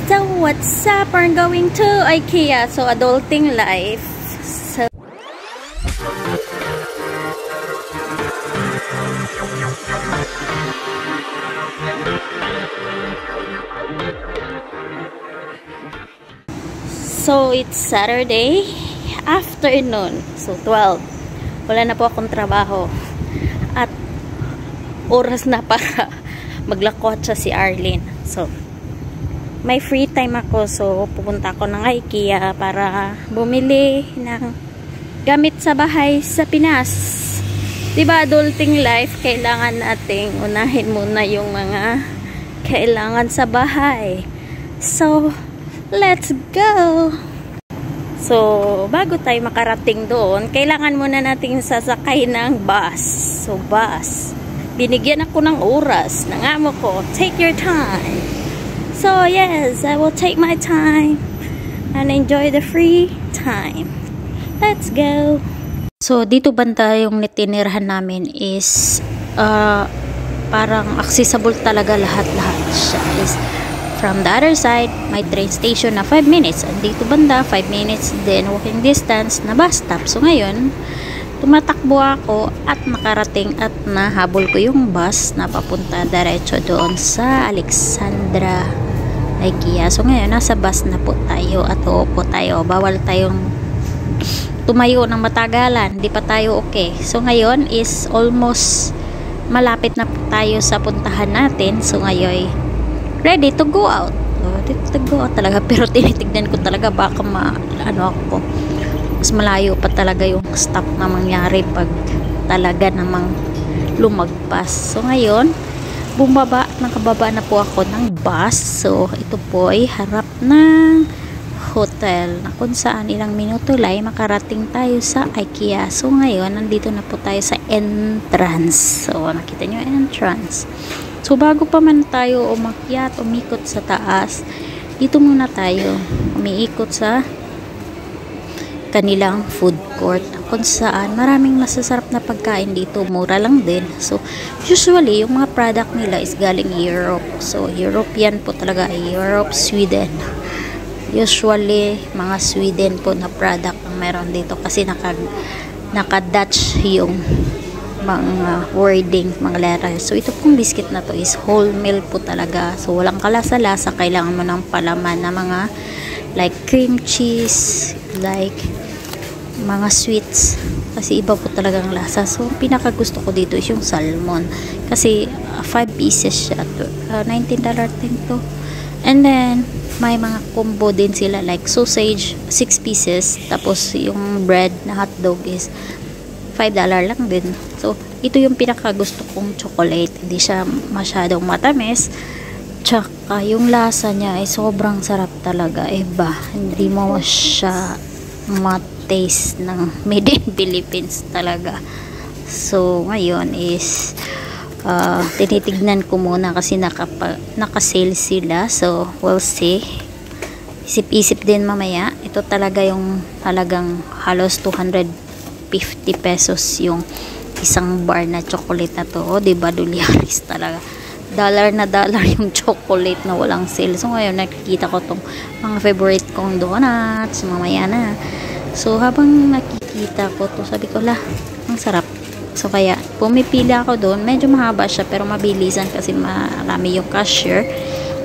So what's up? We're going to IKEA. So adulting life. So it's Saturday afternoon. So 12. Wala na po akong trabaho. At oras na para maglakotsa si Arlene. So may free time ako, so pupunta ako ng IKEA para bumili ng gamit sa bahay sa Pinas. Diba, adulting life, kailangan nating unahin muna yung mga kailangan sa bahay. So, let's go! So, bago tayo makarating doon, kailangan muna nating sasakay ng bus. So, bus. Binigyan ako ng oras ng amo ko. Take your time. So yes, I will take my time and enjoy the free time. Let's go! So dito banda yung nitinirahan namin is parang accessible talaga lahat-lahat siya. Is from the other side, may train station na 5 minutes. And dito banda, 5 minutes din walking distance na bus stop. So ngayon, tumatakbo ako at nakarating at nahabol ko yung bus na papunta diretso doon sa Alexandra IKEA. So ngayon, nasa bus na po tayo at uupo tayo. Bawal tayong tumayo ng matagalan. Hindi pa tayo okay. So ngayon is almost malapit na po tayo sa puntahan natin. So ngayon, ready to go out. Ready to go out talaga. Pero tinitignan ko talaga baka ako. Mas malayo pa talaga yung stop na mangyari pag talaga namang lumagpas. So ngayon, nakababa na po ako ng bus. So ito po ay harap ng hotel na kung saan ilang minuto lang makarating tayo sa IKEA. So ngayon, nandito na po tayo sa entrance. So nakita nyo entrance. So bago pa man tayo umikot sa taas, dito muna tayo umiikot sa kanilang food court kung saan maraming masasarap na pagkain dito, mura lang din. So usually yung mga product nila is galing Europe. So European po talaga, Europe, Sweden. Usually mga Sweden po na product ang meron dito kasi naka-Dutch yung mga wording, mga letters. So ito pong biscuit na to is whole meal po talaga. So walang kalasa-lasa, kailangan mo ng palaman na mga like cream cheese, like mga sweets, kasi iba po talagang lasa. So pinaka gusto ko dito is yung salmon kasi 5 pieces siya, $19 din to. And then may mga combo din sila like sausage 6 pieces, tapos yung bread na hotdog is $5 lang din. So ito yung pinaka gusto kong chocolate, hindi siya masyadong matamis, tsaka yung lasa niya ay sobrang sarap talaga. Iba, hindi mo siya taste ng made in Philippines talaga. So ngayon is tinitignan ko muna kasi naka-sale sila. So we'll see. Isip-isip din mamaya. Ito talaga yung talagang halos 250 pesos yung isang bar na chocolate na to. O diba, Dulyaris talaga. Dollar na dollar yung chocolate na walang sale. So ngayon nakikita ko tong mga favorite kong donuts mamaya na. So habang nakikita ko to, sabi ko ang sarap. So kaya pumipili ako doon. Medyo mahaba siya pero mabilisan kasi marami yung cashier.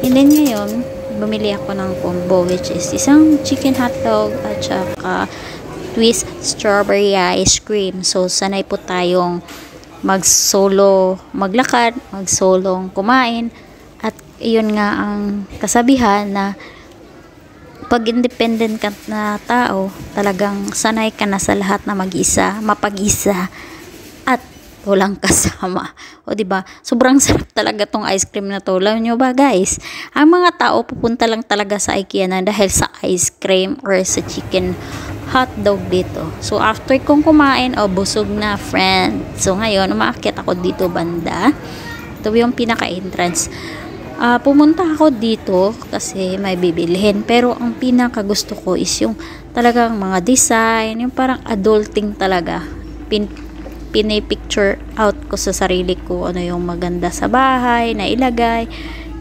And then ngayon bumili ako ng combo, which is isang chicken hotdog at saka twist strawberry ice cream. So sanay po tayong maglakad, magsolong kumain, at iyon nga ang kasabihan na pag independent ka na tao, talagang sanay ka na sa lahat na mag-isa, mapag-isa at walang kasama. O diba, sobrang sarap talaga tong ice cream na to. Alam nyo ba guys, ang mga tao pupunta lang talaga sa IKEA na dahil sa ice cream or sa chicken hotdog dito. So after kong kumain, busog na friend. So ngayon, umaakyat ako dito banda. Ito yung pinaka-entrance. Pumunta ako dito kasi may bibilihin, pero ang pinaka gusto ko is yung talagang mga design, yung parang adulting talaga. Pinipicture out ko sa sarili ko ano yung maganda sa bahay na ilagay,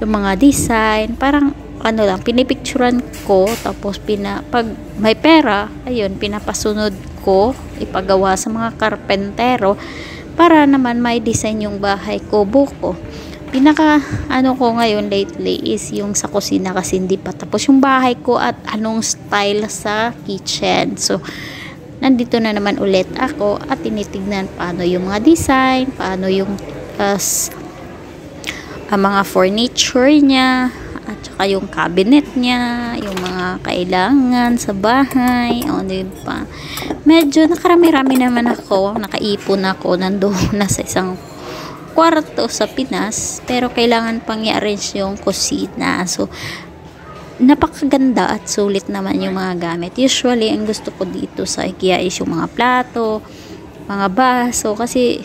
yung mga design, parang ano lang, pinipicturan ko, tapos pag may pera, ayun, pinapasunod ko, ipagawa sa mga karpentero, para naman may design yung bahay ko, buko. Pinaka, ano ko ngayon lately is yung sa kusina kasi hindi pa tapos yung bahay ko at anong style sa kitchen. So, nandito na naman ulit ako at tinitignan paano yung mga design, paano yung mga furniture niya, at saka yung cabinet niya, yung mga kailangan sa bahay, o diba? Medyo nakarami-rami naman ako, nakaipon ako, nandoon na sa isang kwarto sa Pinas, pero kailangan pang i-arrange yung kusina. So, napakaganda at sulit naman yung mga gamit. Usually, ang gusto ko dito sa IKEA is yung mga plato, mga baso, kasi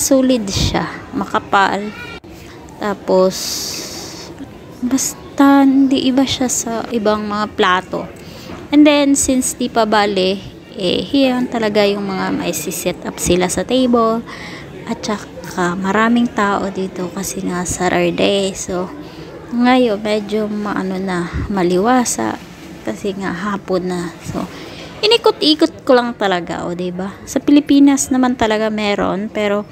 solid siya, makapal. Tapos, basta hindi iba siya sa ibang mga plato. And then, since di pa bale, yan talaga yung mga may set up sila sa table. At saka, maraming tao dito kasi nga Saturday. So, ngayon, medyo maliwasa kasi nga hapon na. So, inikot-ikot ko lang talaga, diba? Sa Pilipinas naman talaga meron, pero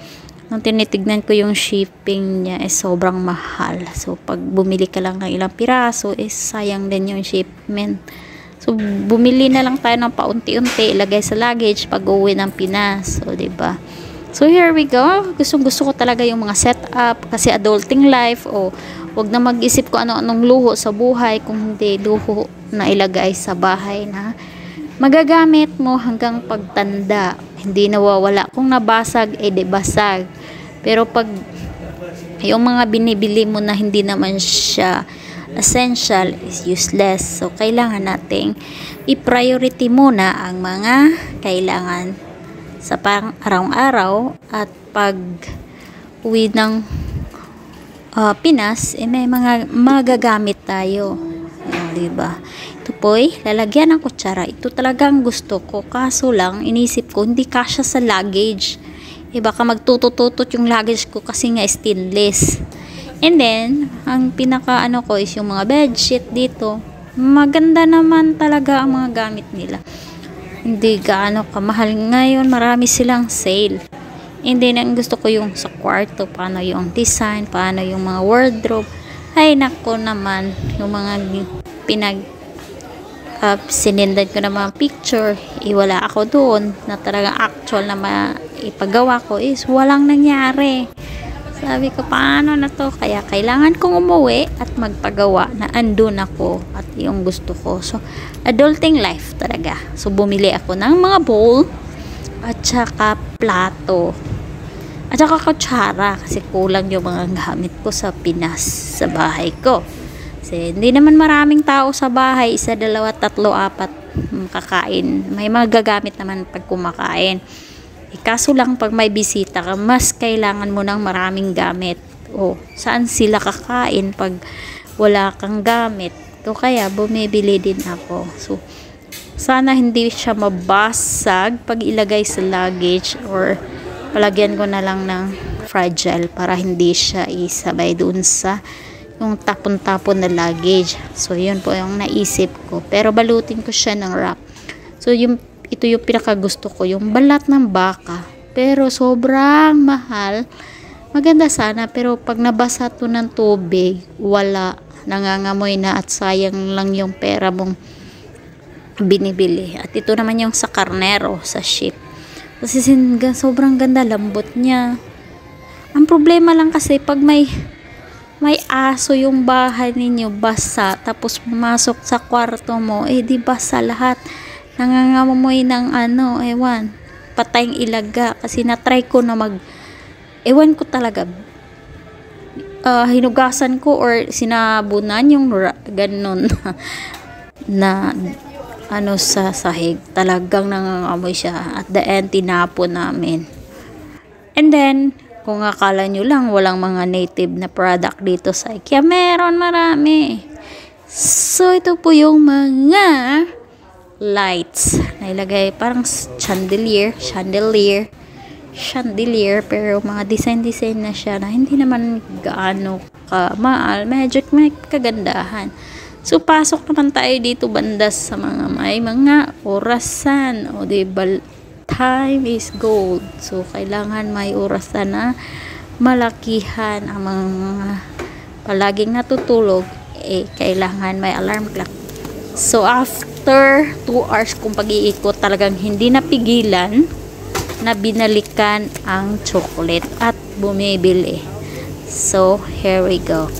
nung tinitignan ko yung shipping niya is sobrang mahal. So, pag bumili ka lang ng ilang piraso, is sayang din yung shipment. So, bumili na lang tayo ng paunti-unti, ilagay sa luggage pag uwi ng Pinas. So, diba? So, here we go. Gusto ko talaga yung mga setup kasi adulting life, wag na mag-isip ko ano-anong luho sa buhay kung hindi luho na ilagay sa bahay na magagamit mo hanggang pagtanda. Hindi nawawala. Kung nabasag, di basag. Pero pag yung mga binibili mo na hindi naman siya essential is useless. So, kailangan nating i-priority muna ang mga kailangan sa pang araw-araw, at pag uwi ng Pinas, may mga magagamit tayo. Diba? Ito po'y lalagyan ng kutsara. Ito talagang gusto ko. Kaso lang, inisip ko, hindi kasya sa luggage. Baka magtutututot yung luggage ko kasi nga stainless. And then, ang pinaka ko is yung mga bedsheet dito. Maganda naman talaga ang mga gamit nila. Hindi gaano kamahal ngayon. Marami silang sale. And then, ang gusto ko yung sa kwarto. Paano yung design, paano yung mga wardrobe. Ay, nako naman. Yung mga sinindan ko na mga picture, wala ako doon na talagang actual na ipagawa ko is walang nangyari. Sabi ko, paano na to? Kaya kailangan kong umuwi at magpagawa na andun ako at yung gusto ko. So, adulting life talaga. So, bumili ako ng mga bowl at saka plato at saka kutsara kasi kulang yung mga gamit ko sa Pinas, sa bahay ko. Kasi hindi naman maraming tao sa bahay, 1, 2, 3, 4 kakain. May mga gagamit naman pag kumakain. Kaso lang pag may bisita ka, mas kailangan mo ng maraming gamit. Saan sila kakain pag wala kang gamit? O kaya bumibili din ako. So, sana hindi siya mabasag pag ilagay sa luggage, or palagyan ko na lang ng fragile para hindi siya isabay dun sa yung tapon-tapon na luggage. So, yun po yung naisip ko. Pero balutin ko siya ng wrap. So, ito yung pinakagusto ko, yung balat ng baka. Pero sobrang mahal. Maganda sana, pero pag nabasa to ng tubig, wala. Nangangamoy na at sayang lang yung pera mong binibili. At ito naman yung sa karnero, sa sheep. Kasi sobrang ganda, lambot niya. Ang problema lang kasi pag may aso yung bahay ninyo, basa, tapos pumasok sa kwarto mo, di basa lahat. Nangangamoy ng patayang ilaga. Kasi na-try ko na ewan ko talaga, hinugasan ko or sinabunan yung ganun na sa sahig. Talagang nangangamoy siya. At the end, tinapon namin. And then, kung akala nyo lang walang mga native na product dito sa IKEA, meron marami. So, ito po yung mga lights na ilagay, parang chandelier, pero mga design na siya na hindi naman gaano maal, medyo may kagandahan. So, pasok naman tayo dito bandas sa mga may mga orasan. O, diba, time is gold. So, kailangan may orasan na malakihan. Ang mga palaging natutulog, kailangan may alarm clock. So, after 2 hours kung pag-iikot, talagang hindi napigilan na binalikan ang chocolate at bumibili. So, here we go.